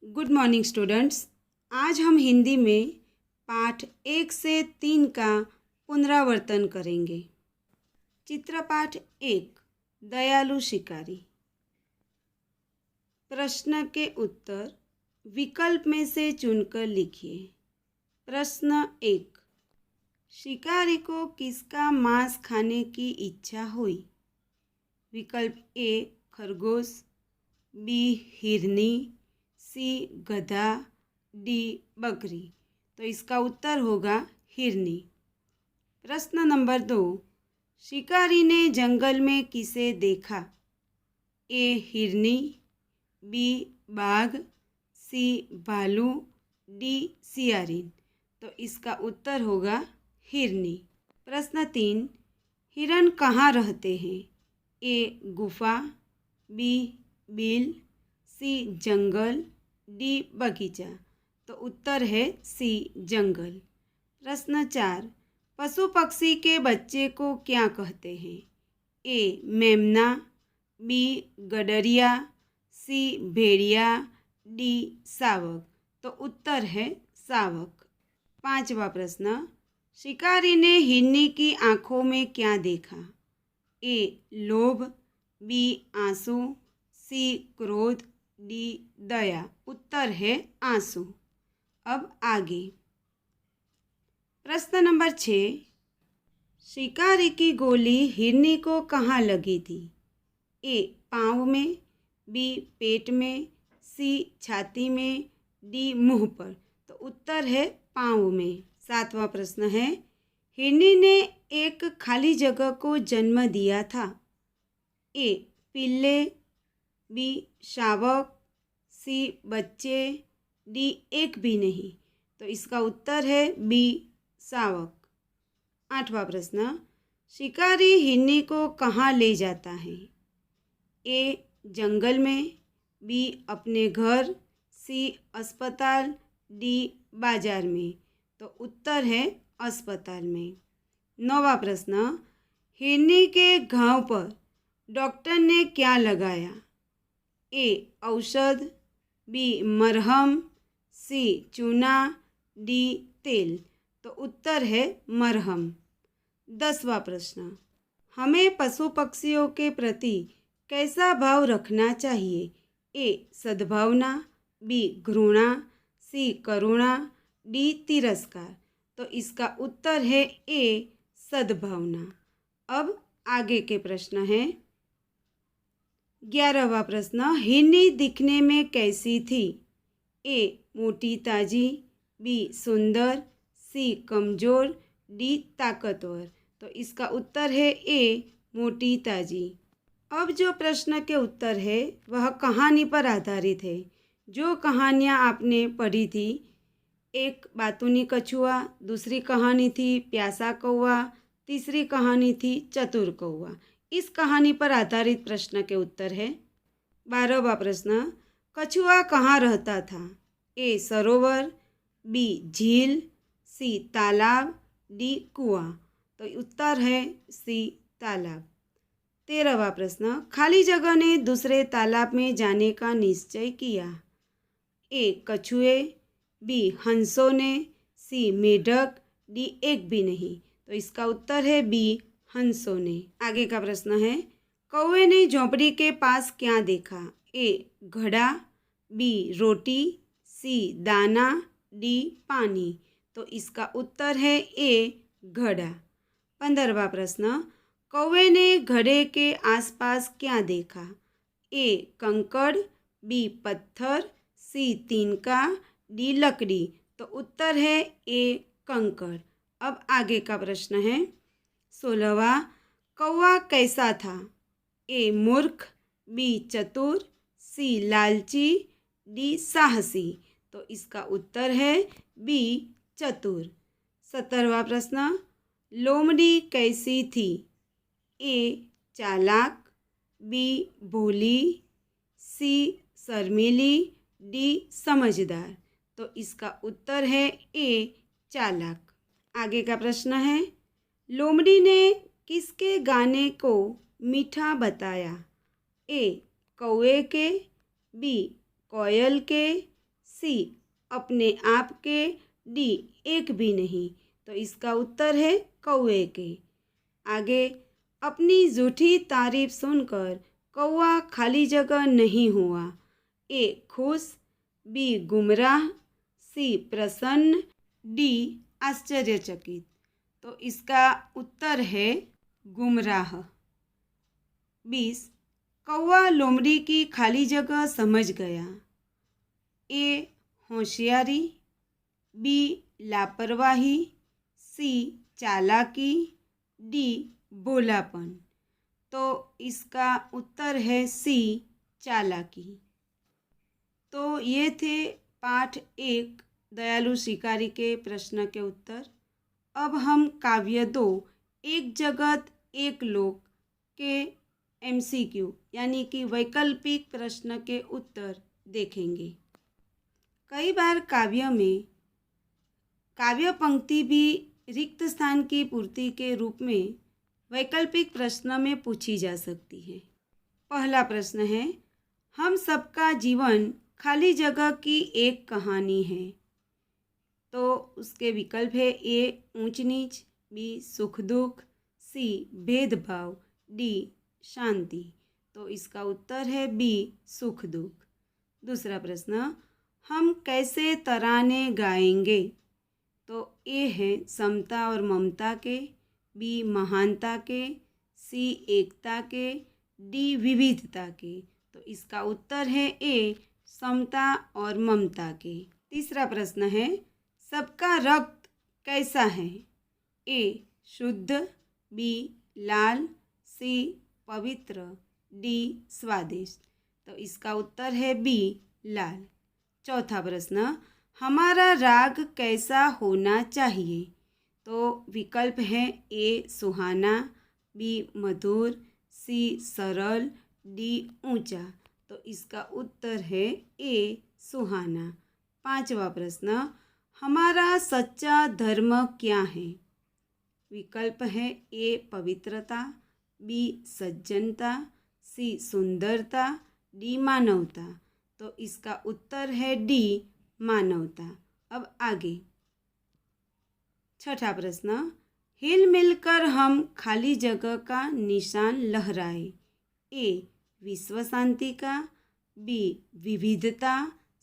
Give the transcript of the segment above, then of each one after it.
Good morning students. आज हम हिंदी में पाठ 1 से 3 का पुनरावर्तन करेंगे। चित्रपाठ 1, दयालु शिकारी। प्रश्न के उत्तर विकल्प में से चुनकर लिखिए। प्रश्न 1, शिकारी को किसका मांस खाने की इच्छा हुई? विकल्प ए खरगोश, बी हिरनी, सी गधा, डी बकरी। तो इसका उत्तर होगा हिरनी। प्रश्न नंबर 2, शिकारी ने जंगल में किसे देखा? ए हिरनी, बी बाघ, सी भालू, डी सियारिन। तो इसका उत्तर होगा हिरनी। प्रश्न 3, हिरन कहाँ रहते हैं? ए गुफा, बी बिल, सी जंगल, डी बगीचा। तो उत्तर है सी जंगल। प्रश्न 4, पशु पक्षी के बच्चे को क्या कहते हैं? ए मेमना, बी गडरिया, सी भेड़िया, डी सावक। तो उत्तर है सावक। 5वां प्रश्न, शिकारी ने हिरनी की आंखों में क्या देखा? ए लोभ, बी आंसू, सी क्रोध, डी दया। उत्तर है आंसू। अब आगे प्रश्न नंबर 6, शिकारी की गोली हिरनी को कहाँ लगी थी? ए पाँव में, बी पेट में, सी छाती में, डी मुंह पर। तो उत्तर है पाँव में। 7वां प्रश्न है, हिरनी ने एक खाली जगह को जन्म दिया था। ए पिल्ले, बी शावक, सी बच्चे, डी एक भी नहीं। तो इसका उत्तर है बी शावक। 8वां प्रश्न, शिकारी हिरनी को कहाँ ले जाता है? ए जंगल में, बी अपने घर, सी अस्पताल, डी बाजार में। तो उत्तर है अस्पताल में। 9वां प्रश्न, हिरनी के घाव पर डॉक्टर ने क्या लगाया? ए औषध, बी मरहम, सी चूना, डी तेल। तो उत्तर है मरहम। 10वां प्रश्न, हमें पशु पक्षियों के प्रति कैसा भाव रखना चाहिए? ए सद्भावना, बी घृणा, सी करुणा, डी तिरस्कार। तो इसका उत्तर है ए सद्भावना। अब आगे के प्रश्न हैं। 11वां प्रश्न, हिरनी दिखने में कैसी थी? ए मोटी ताजी, बी सुंदर, सी कमजोर, डी ताकतवर। तो इसका उत्तर है ए मोटी ताजी। अब जो प्रश्न के उत्तर है वह कहानी पर आधारित है। जो कहानियाँ आपने पढ़ी थी, एक बातूनी कछुआ, दूसरी कहानी थी प्यासा कौवा, तीसरी कहानी थी चतुर कौवा। इस कहानी पर आधारित प्रश्न के उत्तर है। 12वां प्रश्न, कछुआ कहाँ रहता था? ए सरोवर, बी झील, सी तालाब, डी कुआं। तो उत्तर है सी तालाब। 13वां प्रश्न, खाली जगह ने दूसरे तालाब में जाने का निश्चय किया। ए कछुए, बी हंसों ने, सी मेढक, डी एक भी नहीं। तो इसका उत्तर है बी हंसों ने। आगे का प्रश्न है, कौवे ने झोंपड़ी के पास क्या देखा? ए घड़ा, बी रोटी, सी दाना, डी पानी। तो इसका उत्तर है ए घड़ा। 15वां प्रश्न, कौवे ने घड़े के आसपास क्या देखा? ए कंकड़, बी पत्थर, सी तिनका, डी लकड़ी। तो उत्तर है ए कंकड़। अब आगे का प्रश्न है 16वां, कौवा कैसा था? ए मूर्ख, बी चतुर, सी लालची, डी साहसी। तो इसका उत्तर है बी चतुर। 17वां प्रश्न, लोमड़ी कैसी थी? ए चालाक, बी भोली, सी शर्मीली, डी समझदार। तो इसका उत्तर है ए चालाक। आगे का प्रश्न है, लोमड़ी ने किसके गाने को मीठा बताया? ए कौवे के, बी कोयल के, सी अपने आप के, डी एक भी नहीं। तो इसका उत्तर है कौवे के। आगे, अपनी झूठी तारीफ सुनकर कौवा खाली जगह नहीं हुआ। ए खुश, बी गुमराह, सी प्रसन्न, डी आश्चर्यचकित। तो इसका उत्तर है गुमराह। 20, कौवा लोमड़ी की खाली जगह समझ गया। ए होशियारी, बी लापरवाही, सी चालाकी, डी भोलापन। तो इसका उत्तर है सी चालाकी। तो ये थे पाठ 1 दयालु शिकारी के प्रश्न के उत्तर। अब हम काव्य 2 एक जगत एक लोक के MCQ यानी कि वैकल्पिक प्रश्न के उत्तर देखेंगे। कई बार काव्य में काव्य पंक्ति भी रिक्त स्थान की पूर्ति के रूप में वैकल्पिक प्रश्न में पूछी जा सकती है। पहला प्रश्न है, हम सबका जीवन खाली जगह की एक कहानी है। तो उसके विकल्प है ए ऊंच नीच, बी सुख दुख, सी भेदभाव, डी शांति। तो इसका उत्तर है बी सुख दुख। दूसरा प्रश्न, हम कैसे तराने गाएंगे। तो ए है समता और ममता के, बी महानता के, सी एकता के, डी विविधता के। तो इसका उत्तर है ए समता और ममता के। तीसरा प्रश्न है, सबका रक्त कैसा है। ए शुद्ध, बी लाल, सी पवित्र, डी स्वादिष्ट। तो इसका उत्तर है बी लाल। चौथा प्रश्न, हमारा राग कैसा होना चाहिए। तो विकल्प है ए सुहाना, बी मधुर, सी सरल, डी ऊंचा। तो इसका उत्तर है ए सुहाना। पांचवा प्रश्न, हमारा सच्चा धर्म क्या है। विकल्प है ए पवित्रता, बी सज्जनता, सी सुंदरता, डी मानवता। तो इसका उत्तर है डी मानवता। अब आगे, छठा प्रश्न, हिल मिलकर हम खाली जगह का निशान लहराए। ए विश्व शांति का, बी विविधता,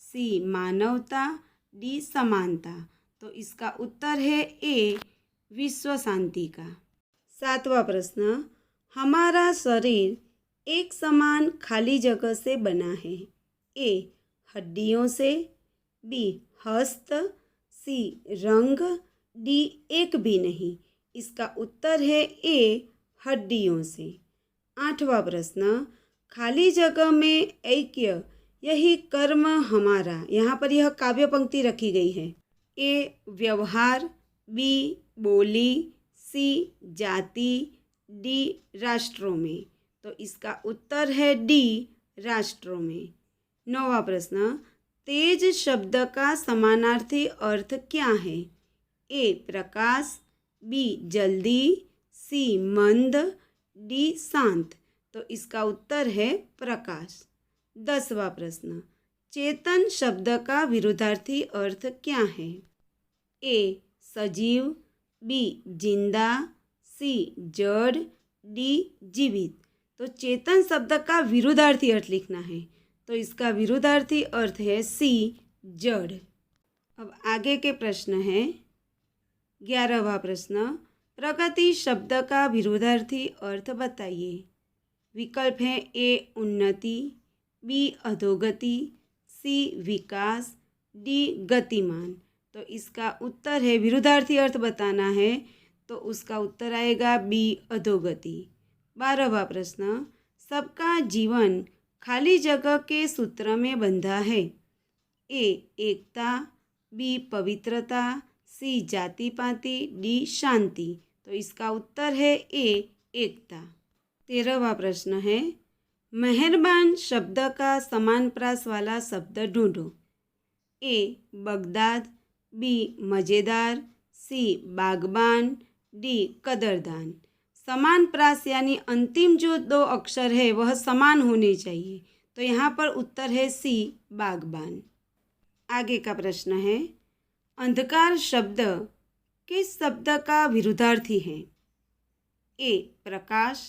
सी मानवता, डी समानता। तो इसका उत्तर है ए विश्व शांति का। सातवां प्रश्न, हमारा शरीर एक समान खाली जगह से बना है। ए हड्डियों से, बी हस्त, सी रंग, डी एक भी नहीं। इसका उत्तर है ए हड्डियों से। आठवां प्रश्न, खाली जगह में ऐक्य यही कर्म हमारा। यहाँ पर यह काव्य पंक्ति रखी गई है। ए व्यवहार, बी बोली, सी जाति, डी राष्ट्रों में। तो इसका उत्तर है डी राष्ट्रों में। नौवां प्रश्न, तेज शब्द का समानार्थी अर्थ क्या है। ए प्रकाश, बी जल्दी, सी मंद, डी शांत। तो इसका उत्तर है प्रकाश। 10वां प्रश्न, चेतन शब्द का विरुद्धार्थी अर्थ क्या है। ए सजीव, बी जिंदा, सी जड़, डी जीवित। तो चेतन शब्द का विरुद्धार्थी अर्थ लिखना है। तो इसका विरुद्धार्थी अर्थ है सी जड़। अब आगे के प्रश्न है 11वां प्रश्न, प्रगति शब्द का विरुद्धार्थी अर्थ बताइए। विकल्प है ए उन्नति, बी अधोगति, सी विकास, डी गतिमान। तो इसका उत्तर है, विरुद्धार्थी अर्थ बताना है तो उसका उत्तर आएगा बी अधोगति। 12वां प्रश्न, सबका जीवन खाली जगह के सूत्र में बंधा है। ए एकता, बी पवित्रता, सी जाति पाति, डी शांति। तो इसका उत्तर है ए एकता। 13वां प्रश्न है, मेहरबान शब्द का समान प्रास वाला शब्द ढूंढो। ए बगदाद, बी मज़ेदार, सी बागबान, डी कदरदान। समान प्रास यानी अंतिम जो 2 अक्षर है वह समान होने चाहिए। तो यहाँ पर उत्तर है सी बागबान। आगे का प्रश्न है, अंधकार शब्द किस शब्द का विरुद्धार्थी है? ए प्रकाश,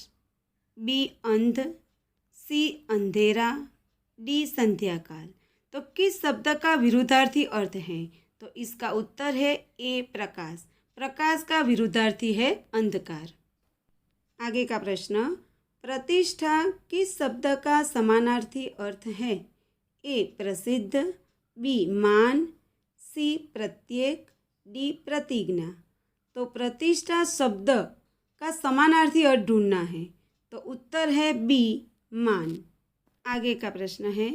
बी अंध, सी अंधेरा, डी संध्याकाल। तो किस शब्द का विरुद्धार्थी अर्थ है? तो इसका उत्तर है ए प्रकाश। प्रकाश का विरुद्धार्थी है अंधकार। आगे का प्रश्न, प्रतिष्ठा किस शब्द का समानार्थी अर्थ है? ए प्रसिद्ध, बी मान, सी प्रत्येक, डी प्रतिज्ञा। तो प्रतिष्ठा शब्द का समानार्थी अर्थ ढूंढना है, तो उत्तर है बी मान। आगे का प्रश्न है,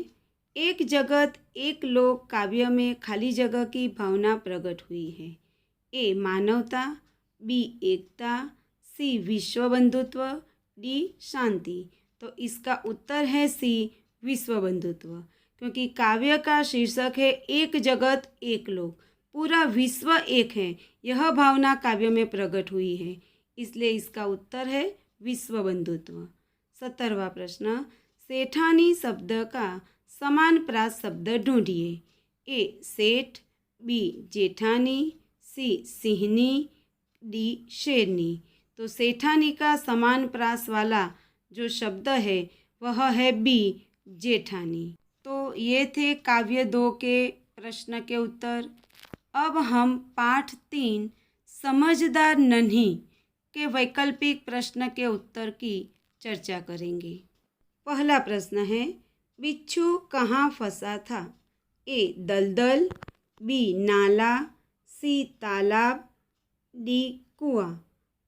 एक जगत एक लोक काव्य में खाली जगह की भावना प्रकट हुई है। ए मानवता, बी एकता, सी विश्व बंधुत्व, डी शांति। तो इसका उत्तर है सी विश्व बंधुत्व, क्योंकि काव्य का शीर्षक है एक जगत एक लोक, पूरा विश्व एक है, यह भावना काव्य में प्रकट हुई है, इसलिए इसका उत्तर है विश्व बंधुत्व। 17वां प्रश्न, सेठानी शब्द का समान प्रास शब्द ढूंढिए। ए सेठ, बी जेठानी, सी सिंहनी, डी शेरनी। तो सेठानी का समान प्रास वाला जो शब्द है वह है बी जेठानी। तो ये थे काव्य 2 के प्रश्न के उत्तर। अब हम पाठ 3 समझदार नन्ही के वैकल्पिक प्रश्न के उत्तर की चर्चा करेंगे। पहला प्रश्न है, बिच्छू कहाँ फंसा था? ए दलदल, बी नाला, सी तालाब, डी कुआं।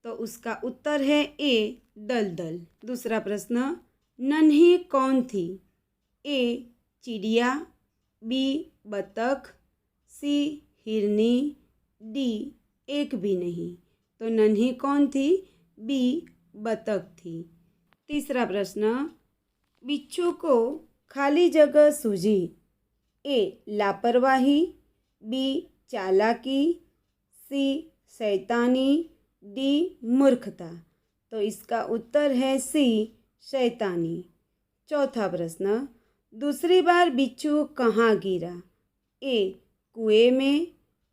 तो उसका उत्तर है ए दलदल। दूसरा प्रश्न, नन्ही कौन थी? ए चिड़िया, बी बतख, सी हिरनी, डी एक भी नहीं। तो नन्ही कौन थी? बी बतख थी। तीसरा प्रश्न, बिच्छू को खाली जगह सूझी। ए लापरवाही, बी चालाकी, सी शैतानी, डी मूर्खता। तो इसका उत्तर है सी शैतानी। चौथा प्रश्न, दूसरी बार बिच्छू कहाँ गिरा? ए कुएं में,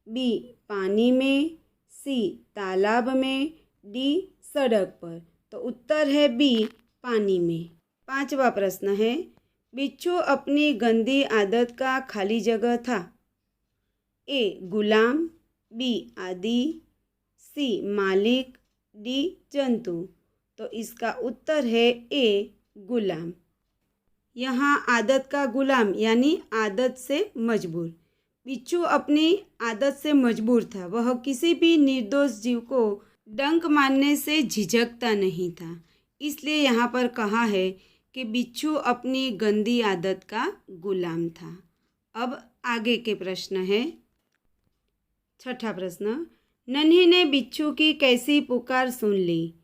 बी पानी में, सी तालाब में, डी सड़क पर। तो उत्तर है बी पानी में। पांचवा प्रश्न है, बिच्छू अपनी गंदी आदत का खाली जगह था। ए गुलाम, बी आदि, सी मालिक, डी जंतु। तो इसका उत्तर है ए गुलाम। यहाँ आदत का गुलाम यानी आदत से मजबूर। बिच्छू अपनी आदत से मजबूर था, वह किसी भी निर्दोष जीव को डंक मारने से झिझकता नहीं था, इसलिए यहाँ पर कहा है कि बिच्छू अपनी गंदी आदत का गुलाम था। अब आगे के प्रश्न है। छठा प्रश्न, नन्ही ने बिच्छू की कैसी पुकार सुन ली?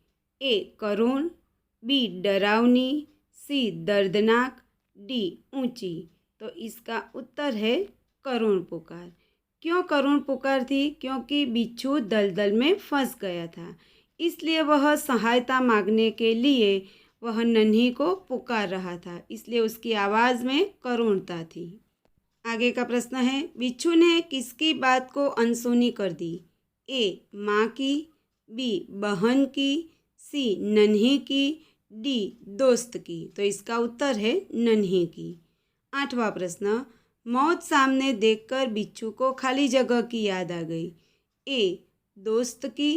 ए करुण, बी डरावनी, सी दर्दनाक, डी ऊंची। तो इसका उत्तर है करुण पुकार। क्यों करुण पुकार थी? क्योंकि बिच्छू दलदल में फंस गया था, इसलिए वह सहायता मांगने के लिए वह नन्ही को पुकार रहा था, इसलिए उसकी आवाज़ में करुणता थी। आगे का प्रश्न है, बिच्छू ने किसकी बात को अनसुनी कर दी? ए माँ की, बी बहन की, सी नन्ही की, डी दोस्त की। तो इसका उत्तर है नन्ही की। आठवां प्रश्न, मौत सामने देखकर बिच्छू को खाली जगह की याद आ गई। ए दोस्त की,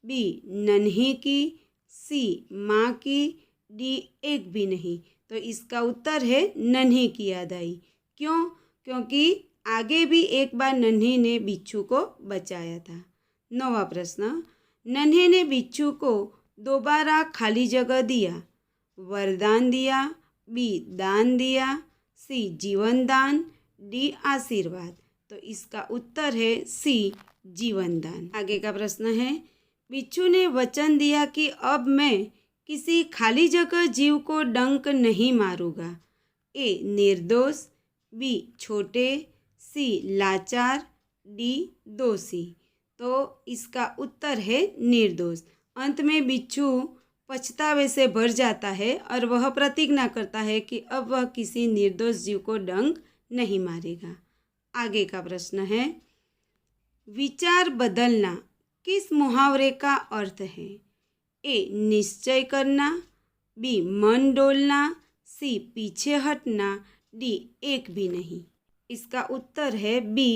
बी नन्ही की, सी माँ की, डी एक भी नहीं। तो इसका उत्तर है नन्ही की याद आई। क्यों? क्योंकि आगे भी एक बार नन्ही ने बिच्छू को बचाया था। 9वां प्रश्न, नन्ही ने बिच्छू को दोबारा खाली जगह दिया। वरदान दिया, बी दान दिया, सी जीवन दान, डी आशीर्वाद। तो इसका उत्तर है सी जीवन दान। आगे का प्रश्न है, बिच्छू ने वचन दिया कि अब मैं किसी खाली जगह जीव को डंक नहीं मारूंगा। ए निर्दोष, बी छोटे, सी लाचार, डी दोषी। तो इसका उत्तर है निर्दोष। अंत में बिच्छू पछतावे से भर जाता है और वह प्रतिज्ञा करता है कि अब वह किसी निर्दोष जीव को डंक नहीं मारेगा। आगे का प्रश्न है, विचार बदलना किस मुहावरे का अर्थ है? ए निश्चय करना, बी मन डोलना, सी पीछे हटना, डी एक भी नहीं। इसका उत्तर है बी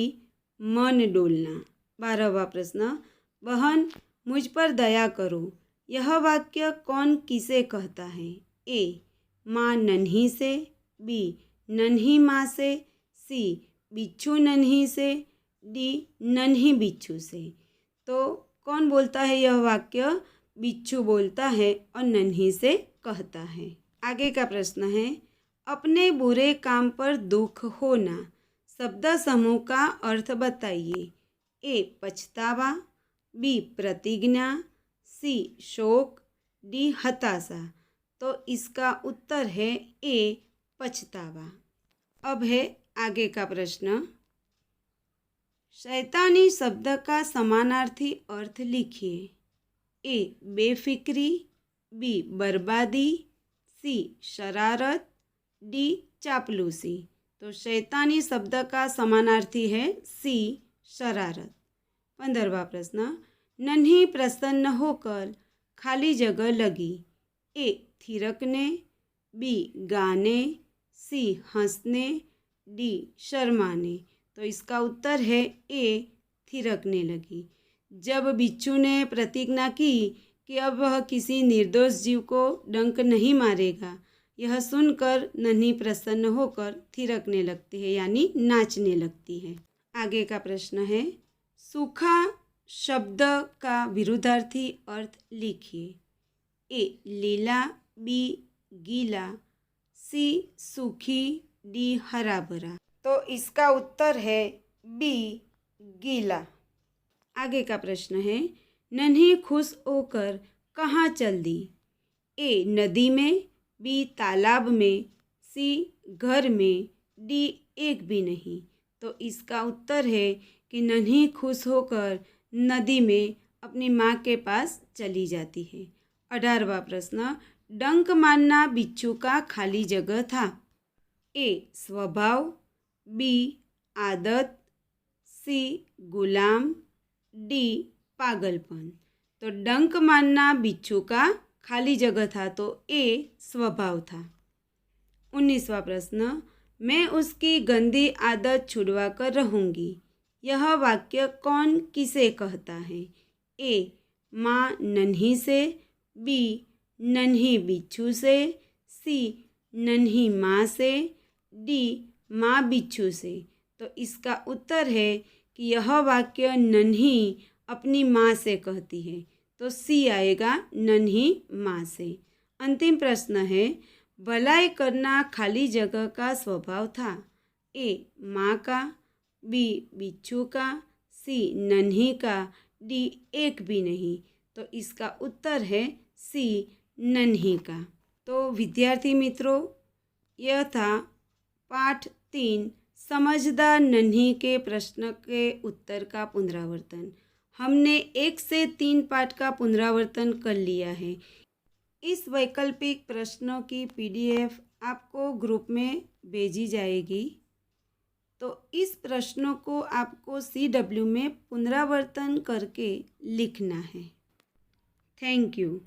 मन डोलना। 12वां प्रश्न, बहन मुझ पर दया करो, यह वाक्य कौन किसे कहता है? ए माँ नन्ही से, बी नन्ही माँ से, सी बिच्छू नन्ही से, डी नन्ही बिच्छू से। तो कौन बोलता है यह वाक्य? बिच्छू बोलता है और नन्ही से कहता है। आगे का प्रश्न है, अपने बुरे काम पर दुख होना शब्द समूह का अर्थ बताइए। ए पछतावा, बी प्रतिज्ञा, सी शोक, डी हताशा। तो इसका उत्तर है ए पछतावा। अब है आगे का प्रश्न, शैतानी शब्द का समानार्थी अर्थ लिखिए। ए बेफिक्री, बी बर्बादी, सी शरारत, डी चापलूसी। तो शैतानी शब्द का समानार्थी है सी शरारत। 15वां प्रश्न, नन्ही प्रसन्न होकर खाली जगह लगी। ए थिरकने, बी गाने, सी हंसने, डी शर्माने। तो इसका उत्तर है ए थिरकने लगी। जब बिच्छू ने प्रतिज्ञा की कि अब वह किसी निर्दोष जीव को डंक नहीं मारेगा, यह सुनकर नन्ही प्रसन्न होकर थिरकने लगती है यानी नाचने लगती है। आगे का प्रश्न है, सूखा शब्द का विरुद्धार्थी अर्थ लिखिए। ए लीला, बी गीला, सी सूखी, डी हरा भरा। तो इसका उत्तर है बी गीला। आगे का प्रश्न है, नन्ही खुश होकर कहाँ चल दी? ए नदी में, बी तालाब में, सी घर में, डी एक भी नहीं। तो इसका उत्तर है कि नन्ही खुश होकर नदी में अपनी माँ के पास चली जाती है। 18वां प्रश्न, डंक मारना बिच्छू का खाली जगह था। ए स्वभाव, बी आदत, सी गुलाम, डी पागलपन। तो डंक मारना बिच्छू का खाली जगह था तो ए स्वभाव था। 19वां प्रश्न, मैं उसकी गंदी आदत छुड़वा कर रहूँगी, यह वाक्य कौन किसे कहता है? ए माँ नन्ही से, बी नन्ही बिच्छू से, सी नन्ही माँ से, डी माँ बिच्छू से। तो इसका उत्तर है कि यह वाक्य नन्ही अपनी माँ से कहती है, तो सी आएगा नन्ही माँ से। अंतिम प्रश्न है, भलाई करना खाली जगह का स्वभाव था। ए माँ का, बी बिच्छू का, सी नन्ही का, डी एक भी नहीं। तो इसका उत्तर है सी नन्ही का। तो विद्यार्थी मित्रों, यह था पाठ 3 समझदार नन्ही के प्रश्न के उत्तर का पुनरावर्तन। हमने 1 से 3 पाठ का पुनरावर्तन कर लिया है। इस वैकल्पिक प्रश्नों की PDF आपको ग्रुप में भेजी जाएगी। तो इस प्रश्नों को आपको CW में पुनरावर्तन करके लिखना है। Thank you.